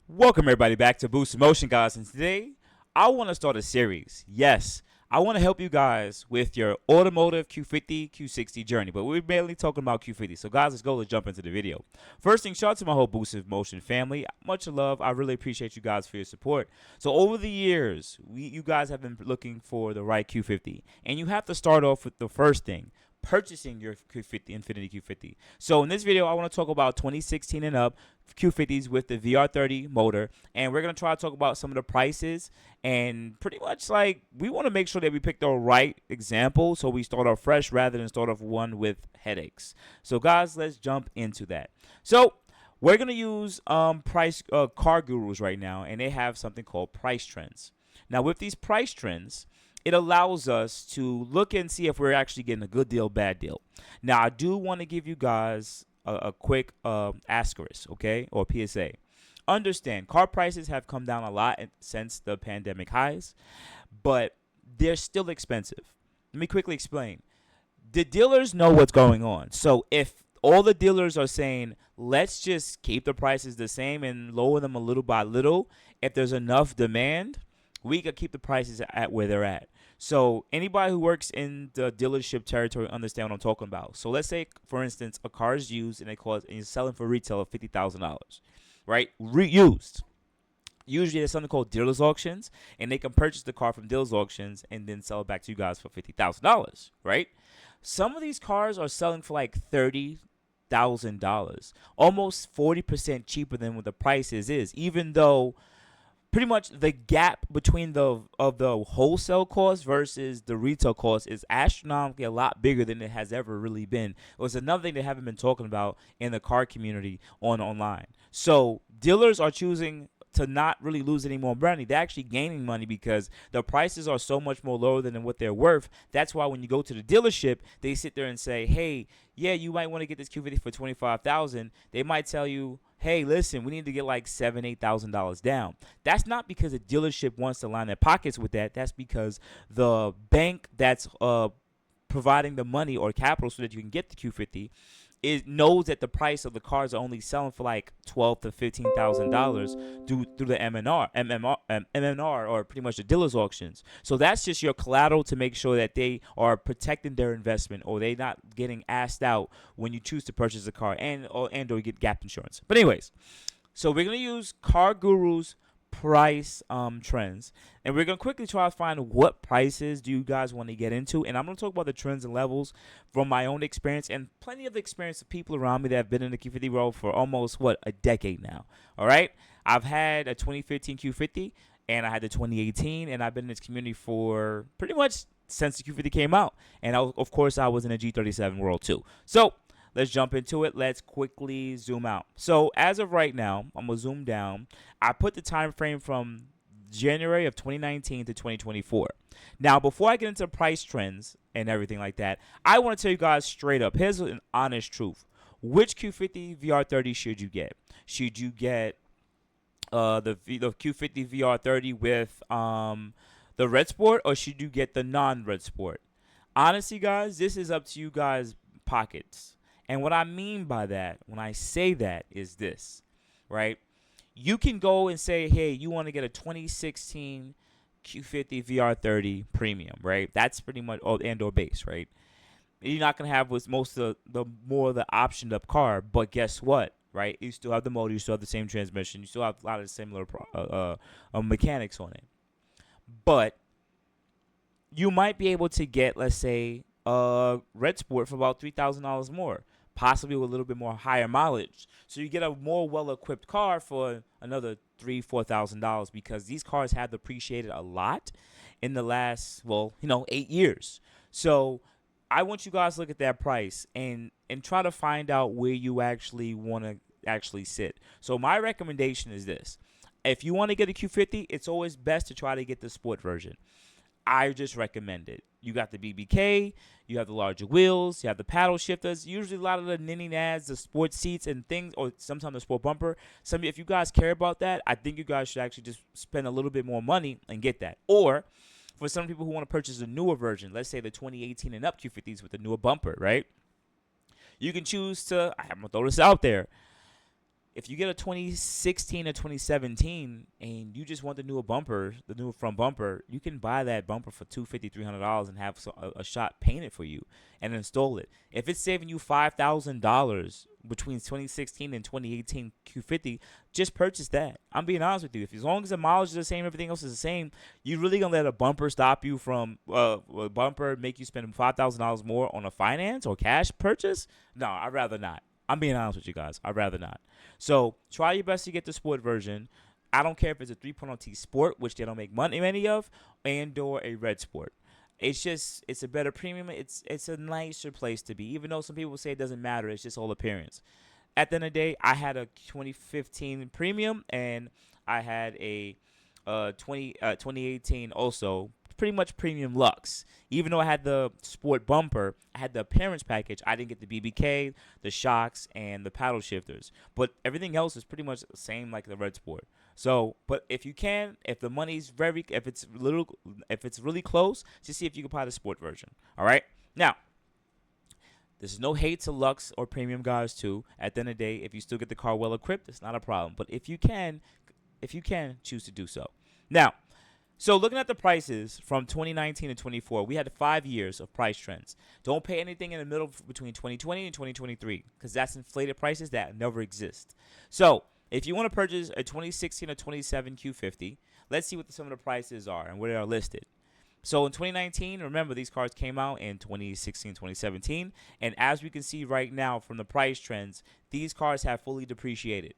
Welcome everybody back to Boost Motion, guys. And today, I want to start a series. Yes, I want to help you guys with your automotive Q50, Q60 journey. But we're mainly talking about Q50. So, guys, let's jump into the video. First thing, shout out to my whole Boost Motion family. Much love. I really appreciate you guys for your support. So, over the years, you guys have been looking for the right Q50, and you have to start off with the first thing: purchasing your Q50 Infinity Q50. So in this video, I want to talk about 2016 and up Q50s with the VR30 motor, and we're going to try to talk about some of the prices, and pretty much like we want to make sure that we pick the right example so we start off fresh rather than start off one with headaches. So guys, let's jump into that. So we're going to use price car gurus right now, and they have something called price trends. Now with these price trends, it allows us to look and see if we're actually getting a good deal, bad deal. Now, I do want to give you guys a quick asterisk, okay, or PSA. Understand, car prices have come down a lot since the pandemic highs, but they're still expensive. Let me quickly explain. The dealers know what's going on. So if all the dealers are saying, let's just keep the prices the same and lower them a little by little, if there's enough demand, we could keep the prices at where they're at. So anybody who works in the dealership territory understand what I'm talking about. So let's say, for instance, a car is used and it's selling for retail of $50,000, right? Reused. Usually there's something called dealers auctions, and they can purchase the car from dealers auctions and then sell it back to you guys for $50,000, right? Some of these cars are selling for like $30,000, almost 40% cheaper than what the price is, even though pretty much the gap between the wholesale cost versus the retail cost is astronomically a lot bigger than it has ever really been. It was another thing they haven't been talking about in the car community online. So dealers are choosing to not really lose any more money. They're actually gaining money because the prices are so much more lower than what they're worth. That's why when you go to the dealership, they sit there and say, hey, yeah, you might want to get this Q50 for $25,000. They might tell you, hey, listen, we need to get like $7,000, $8,000 down. That's not because the dealership wants to line their pockets with that. That's because the bank that's providing the money or capital so that you can get the Q50 knows that the price of the cars are only selling for like $12,000 to $15,000 through the MNR, or pretty much the dealers auctions. So that's just your collateral to make sure that they are protecting their investment, or they not getting asked out when you choose to purchase a car or get gap insurance. But anyways, so we're gonna use Car Guru's price trends, and we're gonna quickly try to find what prices do you guys want to get into, and I'm gonna talk about the trends and levels from my own experience and plenty of the experience of people around me that have been in the Q50 world for almost a decade now. All right, I've had a 2015 Q50 and I had the 2018, and I've been in this community for pretty much since the Q50 came out, and of course I was in a G37 world too. So let's jump into it. Let's quickly zoom out. So as of right now, I'm going to zoom down. I put the time frame from January of 2019 to 2024. Now, before I get into price trends and everything like that, I want to tell you guys straight up. Here's an honest truth. Which Q50 VR30 should you get? Should you get the Q50 VR30 with the Red Sport, or should you get the non-Red Sport? Honestly, guys, this is up to you guys' pockets. And what I mean by that, when I say that, is this, right? You can go and say, hey, you want to get a 2016 Q50 VR30 Premium, right? That's pretty much and/or base, right? You're not gonna have with most of the optioned up car, but guess what, right? You still have the motor, you still have the same transmission, you still have a lot of similar mechanics on it. But you might be able to get, let's say, Red Sport for about $3,000 more, possibly with a little bit more higher mileage. So you get a more well-equipped car for another $3,000-$4,000, because these cars have depreciated a lot in the last 8 years. So I want you guys to look at that price and try to find out where you actually want to actually sit. So my recommendation is this: if you want to get a Q50, it's always best to try to get the sport version. I just recommend it. You got the BBK, you have the larger wheels, you have the paddle shifters, usually a lot of the ninny nads, the sports seats and things, or sometimes the sport bumper. If you guys care about that, I think you guys should actually just spend a little bit more money and get that. Or for some people who want to purchase a newer version, let's say the 2018 and up Q50s with the newer bumper, right? You can choose to, I'm going to throw this out there, if you get a 2016 or 2017 and you just want the newer bumper, the new front bumper, you can buy that bumper for $250, $300 and have a shop paint it for you and install it. If it's saving you $5,000 between 2016 and 2018 Q50, just purchase that. I'm being honest with you. If as long as the mileage is the same, everything else is the same, you really gonna let a bumper stop you from a bumper make you spend $5,000 more on a finance or cash purchase? No, I'd rather not. I'm being honest with you guys. I'd rather not. So try your best to get the sport version. I don't care if it's a 3.0T Sport, which they don't make many of, and or a red Sport. It's a better premium. It's a nicer place to be. Even though some people say it doesn't matter, it's just all appearance. At the end of the day, I had a 2015 premium and I had a 2018 also, pretty much premium luxe. Even though I had the sport bumper, I had the appearance package. I didn't get the BBK, the shocks, and the paddle shifters. But everything else is pretty much the same like the red sport. So, but if you can, if the money's if it's really close, just see if you can buy the sport version. All right. Now, there's no hate to luxe or premium guys too. At the end of the day, if you still get the car well equipped, it's not a problem. But if you can choose to do so. Now, so looking at the prices from 2019 to 24, we had 5 years of price trends. Don't pay anything in the middle between 2020 and 2023 because that's inflated prices that never exist. So if you want to purchase a 2016 or 27 Q50, let's see what some of the prices are and where they are listed. So in 2019, remember these cars came out in 2016, 2017, and as we can see right now from the price trends, these cars have fully depreciated.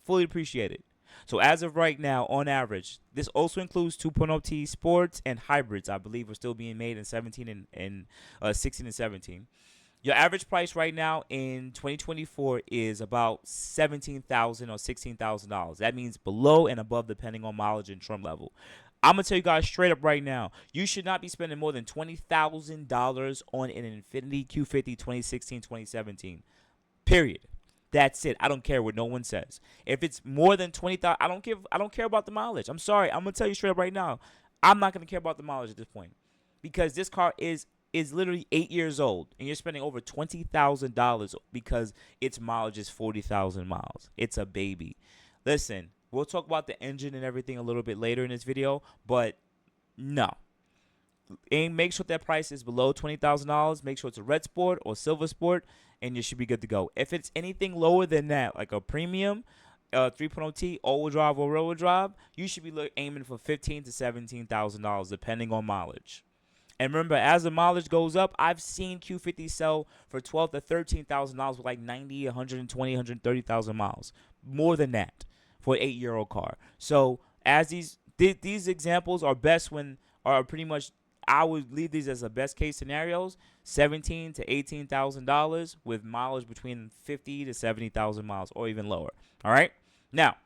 Fully depreciated. So as of right now, on average, this also includes 2.0T sports and hybrids, I believe, are still being made in 17 and 16 and 17. Your average price right now in 2024 is about $17,000 or $16,000. That means below and above depending on mileage and trim level. I'm going to tell you guys straight up right now, you should not be spending more than $20,000 on an Infiniti Q50 2016, 2017. Period. That's it. I don't care what no one says. If it's more than 20,000, I don't care about the mileage. I'm sorry. I'm going to tell you straight up right now. I'm not going to care about the mileage at this point because this car is literally 8 years old and you're spending over $20,000 because its mileage is 40,000 miles. It's a baby. Listen, we'll talk about the engine and everything a little bit later in this video, but no. And make sure that price is below $20,000. Make sure it's a red sport or silver sport, and you should be good to go. If it's anything lower than that, like a premium 3.0T, all-wheel drive or rear-wheel drive, you should be aiming for $15,000 to $17,000 depending on mileage. And remember, as the mileage goes up, I've seen Q50 sell for $12,000 to $13,000 with like 90, 120, 130,000 miles. More than that for an 8-year-old car. So as these examples are best when are pretty much, I would leave these as the best case scenarios, $17,000 to $18,000 with mileage between 50 to 70,000 miles or even lower. All right. Now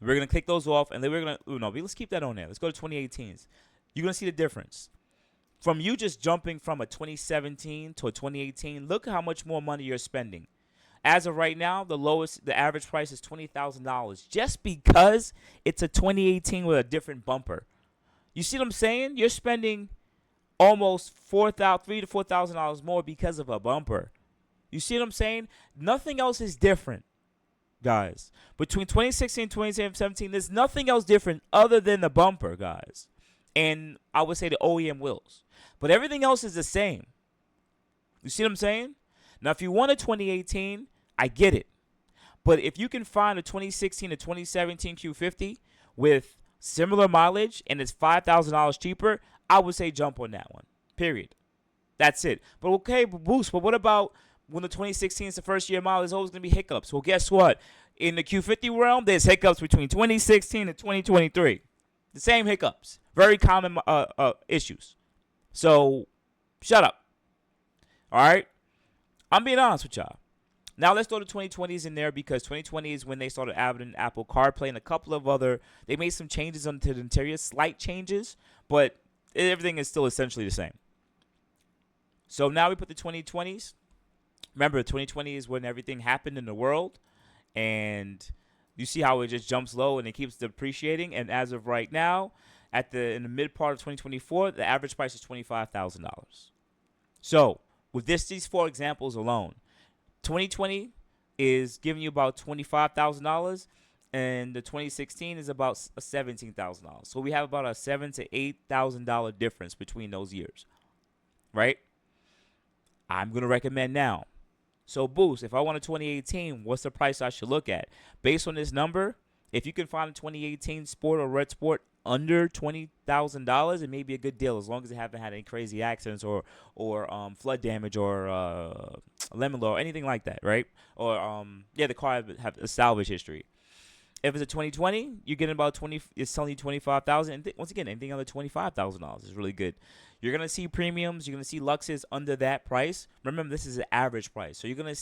we're gonna click those off, and then let's keep that on there. Let's go to 2018s. You're gonna see the difference from you just jumping from a 2017 to a 2018. Look how much more money you're spending. As of right now, the average price is $20,000 just because it's a 2018 with a different bumper. You see what I'm saying? You're spending almost $3,000 to $4,000 more because of a bumper. You see what I'm saying? Nothing else is different, guys. Between 2016 and 2017, there's nothing else different other than the bumper, guys. And I would say the OEM wheels. But everything else is the same. You see what I'm saying? Now, if you want a 2018, I get it. But if you can find a 2016 to 2017 Q50 with similar mileage and it's $5,000 cheaper, I would say jump on that one. Period. That's it. But okay, Boost, but what about when the 2016 is the first year model? There's always going to be hiccups. Well, guess what? In the Q50 realm, there's hiccups between 2016 and 2023. The same hiccups. Very common issues. So, shut up. All right? I'm being honest with y'all. Now let's throw the 2020s in there because 2020 is when they started adding Apple CarPlay and a couple of other. They made some changes onto the interior, slight changes, but everything is still essentially the same. So now we put the 2020s. Remember, 2020 is when everything happened in the world, and you see how it just jumps low and it keeps depreciating. And as of right now, in the mid part of 2024, the average price is $25,000. So with these 4 examples alone, 2020 is giving you about $25,000, and the 2016 is about $17,000. So we have about a $7,000 to $8,000 difference between those years, right? I'm gonna recommend now. So Boost, if I want a 2018, what's the price I should look at? Based on this number, if you can find a 2018 Sport or Red Sport under $20,000, it may be a good deal as long as it haven't had any crazy accidents or flood damage or lemon law or anything like that, right? Or the car have a salvage history. If it's a 2020, you're getting about 20. It's telling you 25,000. And once again, anything under $25,000 is really good. You're gonna see premiums. You're gonna see Luxes under that price. Remember, this is an average price, so you're gonna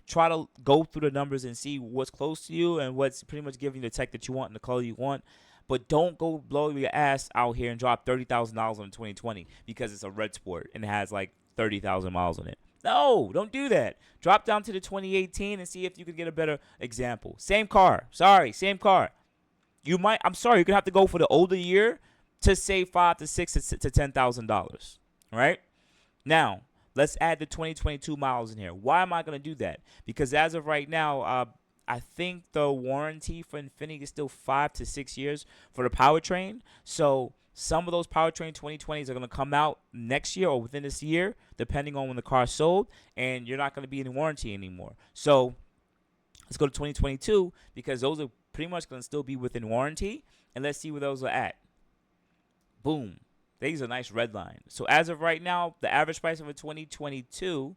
try to go through the numbers and see what's close to you and what's pretty much giving you the tech that you want and the color you want. But don't go blow your ass out here and drop $30,000 on 2020 because it's a red sport and it has like 30,000 miles on it. No, don't do that. Drop down to the 2018 and see if you could get a better example. Same car. Sorry, same car. I'm sorry, you're gonna have to go for the older year to save $5,000 to $6,000 to $10,000. Right? Now, let's add the 2022 miles in here. Why am I gonna do that? Because as of right now, I think the warranty for Infiniti is still 5 to 6 years for the powertrain. So some of those powertrain 2020s are going to come out next year or within this year, depending on when the car is sold, and you're not going to be in warranty anymore. So let's go to 2022 because those are pretty much going to still be within warranty, and let's see where those are at. Boom. These are nice red line. So as of right now, the average price of a 2022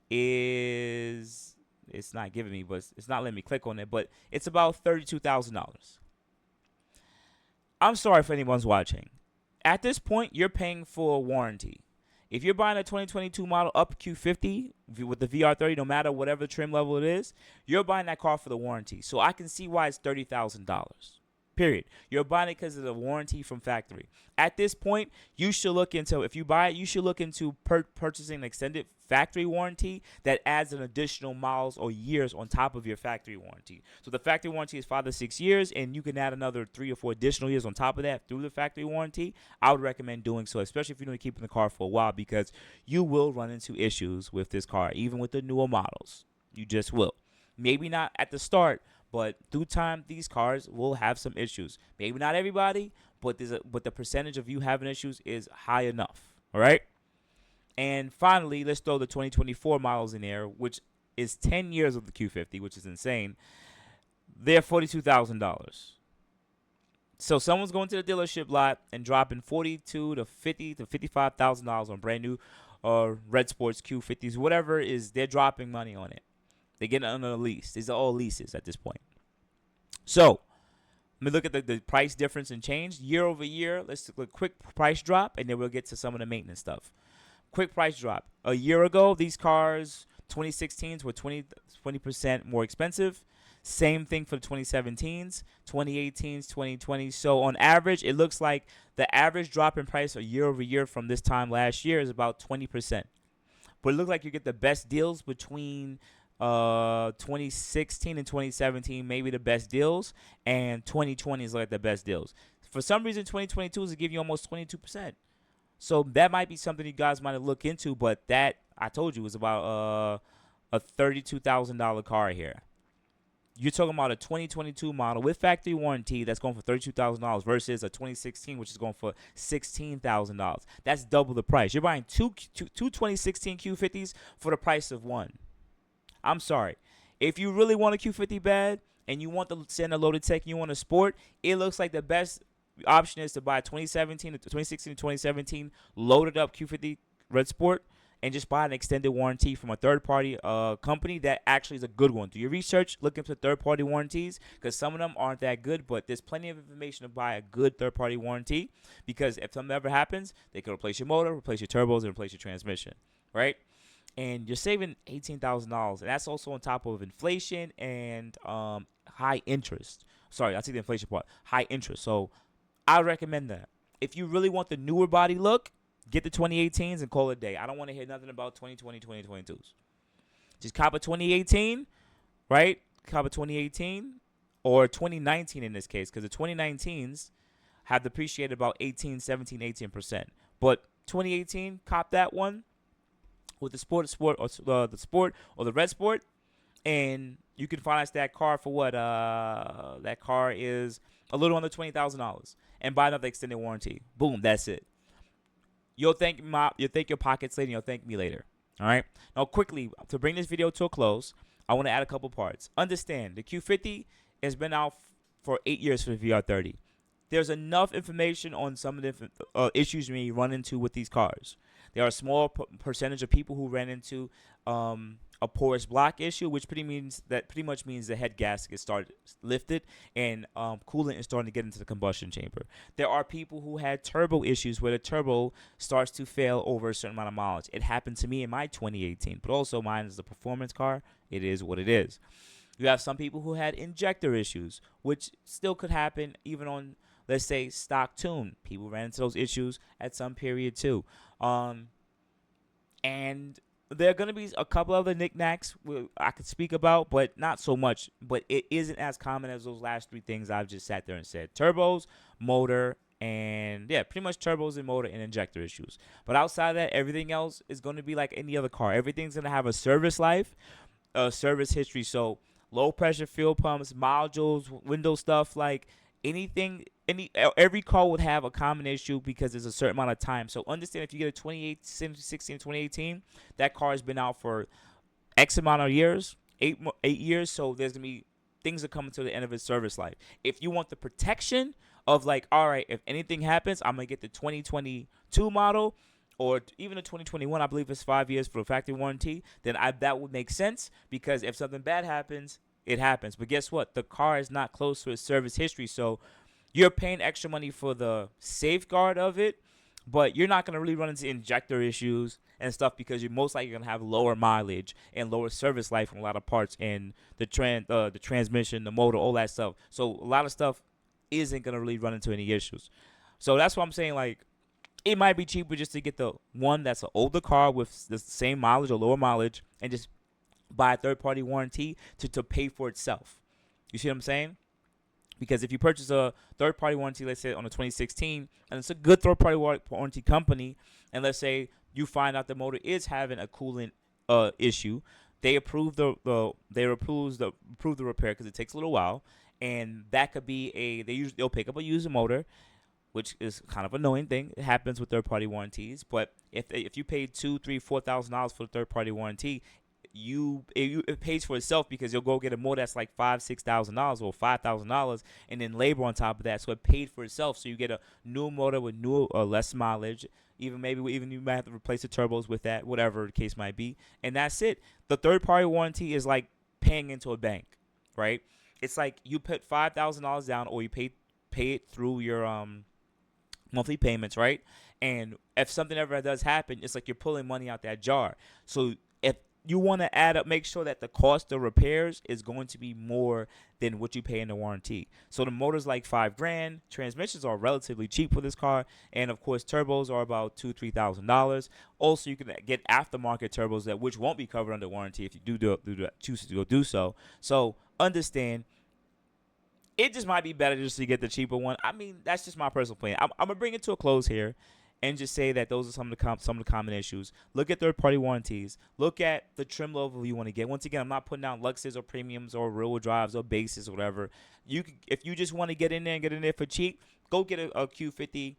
is, it's not giving me, but it's not letting me click on it, but it's about $32,000. I'm sorry if anyone's watching. At this point, you're paying for a warranty. If you're buying a 2022 model up Q50 with the VR30, no matter whatever trim level it is, you're buying that car for the warranty. So I can see why it's $30,000. Period. You're buying it because of the warranty from factory. At this point, you should look into, if you buy it, you should look into purchasing an extended factory warranty that adds an additional miles or years on top of your factory warranty. So the factory warranty is 5 to 6 years, and you can add another 3 or 4 additional years on top of that through the factory warranty. I would recommend doing so, especially if you're going to keep in the car for a while, because you will run into issues with this car, even with the newer models. You just will. Maybe not at the start, but through time, these cars will have some issues. Maybe not everybody, but the percentage of you having issues is high enough. All right. And finally, let's throw the 2024 models in there, which is 10 years of the Q50, which is insane. They're $42,000. So someone's going to the dealership lot and dropping $42,000 to $50,000 to $55,000 on brand new Red Sports Q50s, whatever it is. They're dropping money on it. They get it under a lease. These are all leases at this point. So let me look at the price difference and change year over year. Let's do a quick price drop, and then we'll get to some of the maintenance stuff. Quick price drop. A year ago, these cars, 2016s, were 20% more expensive. Same thing for the 2017s, 2018s, 2020s. So on average, it looks like the average drop in price a year over year from this time last year is about 20%. But it looks like you get the best deals between 2016 and 2017, maybe the best deals, and 2020 is like the best deals. For some reason, 2022 is to give you almost 22%. So that might be something you guys might look into, but that, I told you, is about a $32,000 car here. You're talking about a 2022 model with factory warranty that's going for $32,000 versus a 2016, which is going for $16,000. That's double the price. You're buying two 2016 Q50s for the price of one. I'm sorry. If you really want a Q50 bad and you want to send a loaded tech and you want a sport, it looks like the best option is to buy 2016 to 2017 loaded up Q50 Red Sport and just buy an extended warranty from a third-party company that actually is a good one. Do your research, look into third-party warranties, because some of them aren't that good, but there's plenty of information to buy a good third-party warranty, because if something ever happens, they can replace your motor, replace your turbos, and replace your transmission, right? And you're saving $18,000, and that's also on top of inflation and high interest. Sorry, I'll take the inflation part. High interest. So I recommend that. If you really want the newer body look, get the 2018s and call it a day. I don't want to hear nothing about 2020, 2022s. Just cop a 2018, right? Cop a 2018 or 2019 in this case, because the 2019s have depreciated about 18, 17, 18%. But 2018, cop that one with the sport or the sport or the red sport, and you can finance that car for what? That car is a little under $20,000, and buy another extended warranty. Boom, that's it. You'll thank your pockets later, and you'll thank me later. All right. Now, quickly to bring this video to a close, I want to add a couple parts. Understand the Q50 has been out for 8 years for the VR30. There's enough information on some of the issues you may run into with these cars. There are a small percentage of people who ran into a porous block issue, which pretty much means the head gasket started lifted and coolant is starting to get into the combustion chamber. There are people who had turbo issues where the turbo starts to fail over a certain amount of mileage. It happened to me in my 2018, but also mine is a performance car. It is what it is. You have some people who had injector issues, which still could happen even on, let's say, stock tune. People ran into those issues at some period too. And there are going to be a couple other knickknacks I could speak about, but not so much. But it isn't as common as those last three things I've just sat there and said. Turbos, motor, and yeah, pretty much turbos and motor and injector issues. But outside of that, everything else is going to be like any other car. Everything's going to have a service life, a service history. So low pressure fuel pumps, modules, window stuff, like anything. Every car would have a common issue because there's a certain amount of time. So understand, if you get a 2016, 2018, that car has been out for X amount of years, 8 years. So there's gonna be things that come to the end of its service life. If you want the protection of like, all right, if anything happens, I'm gonna get the 2022 model, or even the 2021. I believe it's 5 years for a factory warranty. Then that would make sense, because if something bad happens, it happens. But guess what? The car is not close to its service history, so you're paying extra money for the safeguard of it, but you're not going to really run into injector issues and stuff, because you're most likely going to have lower mileage and lower service life on a lot of parts, and the transmission, the motor, all that stuff. So a lot of stuff isn't going to really run into any issues. So that's why I'm saying, like, it might be cheaper just to get the one that's an older car with the same mileage or lower mileage, and just buy a third-party warranty to pay for itself. You see what I'm saying? Because if you purchase a third-party warranty, let's say on a 2016, and it's a good third-party warranty company, and let's say you find out the motor is having a coolant issue, they approve the repair, because it takes a little while, and that could be they'll pick up a used motor, which is kind of an annoying thing. It happens with third-party warranties. But if you paid $2,000, $3,000, $4,000 for the third-party warranty, it pays for itself, because you'll go get a motor that's like $5,000, $6,000 or $5,000, and then labor on top of that. So it paid for itself. So you get a new motor with new or less mileage. Even you might have to replace the turbos with that, whatever the case might be, and that's it. The third party warranty is like paying into a bank, right? It's like you put $5,000 down, or you pay it through your monthly payments, right? And if something ever does happen, it's like you're pulling money out that jar. So if you want to make sure that the cost of repairs is going to be more than what you pay in the warranty. So the motor's like $5,000. Transmissions are relatively cheap for this car, and of course turbos are about $2,000-$3,000. Also, you can get aftermarket turbos which won't be covered under warranty if you choose to do so. So understand, it just might be better just to get the cheaper one. I mean, that's just my personal opinion. I'm gonna bring it to a close here, and just say that those are some of the common issues. Look at third-party warranties. Look at the trim level you want to get. Once again, I'm not putting down Luxes or Premiums or rear-wheel drives or bases or whatever. If you just want to get in there for cheap, go get a Q50,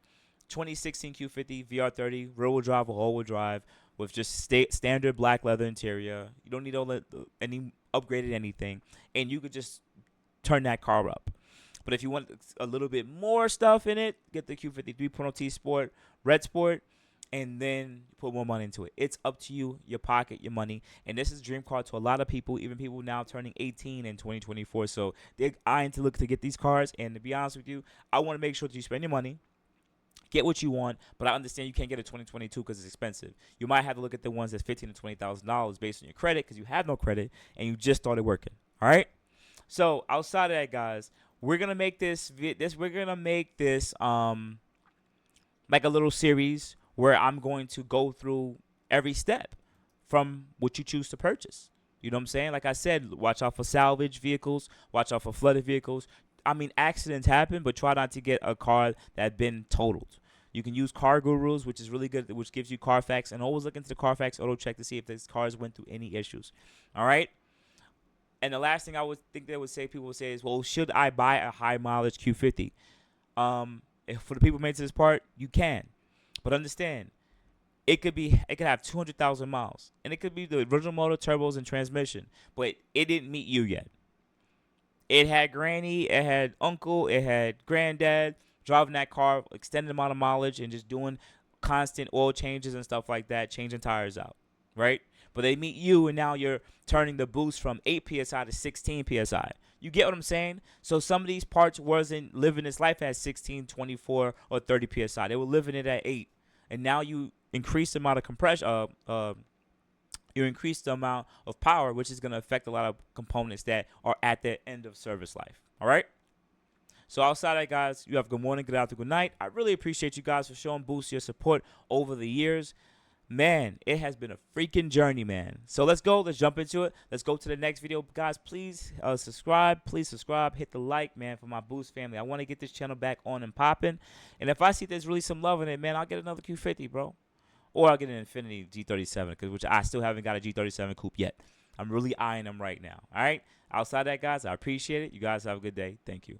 2016 Q50 VR30 rear-wheel drive or all-wheel drive with just standard black leather interior. You don't need any upgraded anything, and you could just turn that car up. But if you want a little bit more stuff in it, get the Q50 3.0 T Sport, Red Sport, and then put more money into it. It's up to you, your pocket, your money. And this is a dream car to a lot of people, even people now turning 18 in 2024. So they're eyeing to look to get these cars. And to be honest with you, I want to make sure that you spend your money, get what you want, but I understand you can't get a 2022 because it's expensive. You might have to look at the ones that's $15,000 to $20,000 based on your credit, because you have no credit and you just started working. All right. So outside of that, guys, we're gonna make this like a little series where I'm going to go through every step from what you choose to purchase. You know what I'm saying? Like I said, watch out for salvage vehicles, watch out for flooded vehicles. I mean, accidents happen, but try not to get a car that's been totaled. You can use Car Gurus, which is really good, which gives you Carfax, and always look into the Carfax auto check to see if this cars went through any issues. All right. And the last thing I would think they would say, people would say is, well, should I buy a high mileage Q50? If for the people made to this part, you can, but understand it could have 200,000 miles, and it could be the original motor, turbos, and transmission, but it didn't meet you yet. It had granny, it had uncle, it had granddad driving that car, extended amount of mileage, and just doing constant oil changes and stuff like that, changing tires out, right? But they meet you, and now you're turning the boost from 8 psi to 16 psi. You get what I'm saying? So some of these parts wasn't living this life at 16, 24, or 30 psi. They were living it at 8, and now you increase the amount of compression. You increase the amount of power, which is going to affect a lot of components that are at their end of service life. All right? So outside of that, guys, you have a good morning, good afternoon, good night. I really appreciate you guys for showing Boost your support over the years. Man, it has been a freaking journey, man. So let's go. Let's jump into it. Let's go to the next video. Guys, please subscribe. Please subscribe. Hit the like, man, for my Boost family. I want to get this channel back on and popping. And if I see there's really some love in it, man, I'll get another Q50, bro. Or I'll get an Infinity G37, which I still haven't got a G37 coupe yet. I'm really eyeing them right now. All right? Outside that, guys, I appreciate it. You guys have a good day. Thank you.